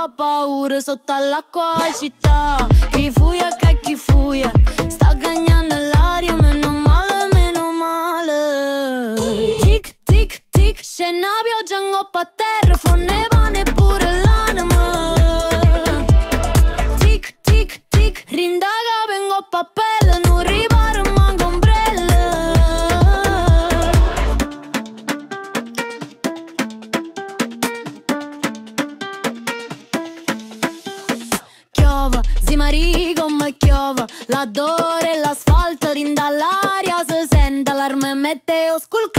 fa paura sotto all'acqua città. Chi fuia che chi fuia, sta cagnando l'aria, meno male, meno male. Tic, tic, tic, scena pioggia ingoppa a terra, fonne pane pure l'anima. Tic, tic, tic, rindaga ingoppa a pelle, non ripara manco ombrella. Chiova, si marì come chiova, l'adore l'asfalto rinda l'aria, se sente allarme meteo scul